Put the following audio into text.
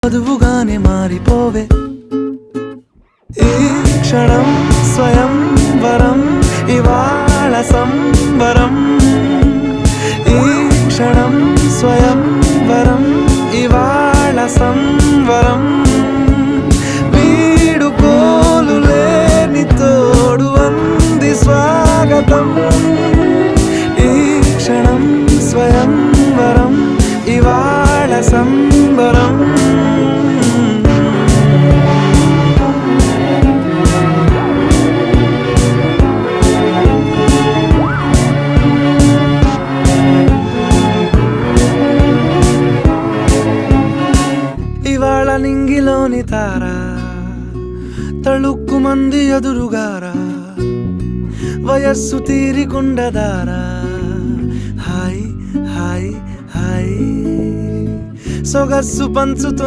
వధువుగానే మారిపోవే ఈ క్షణం స్వయం వరం ఇవాళ సంబరం ఈ క్షణం స్వయం వరం ఇవాళ సంవరం వీడుకోలు లేని తోడు అంది స్వాగతం ఈ క్షణం స్వయం వరం ఇవాళ సంబరం ఇవాళ నింగిలోని తారా తళుక్కు మంది ఎదురుగారా వయస్సు తీరికుండదారా హాయ్ హాయ్ హాయ్ సొగస్సు పంచుతో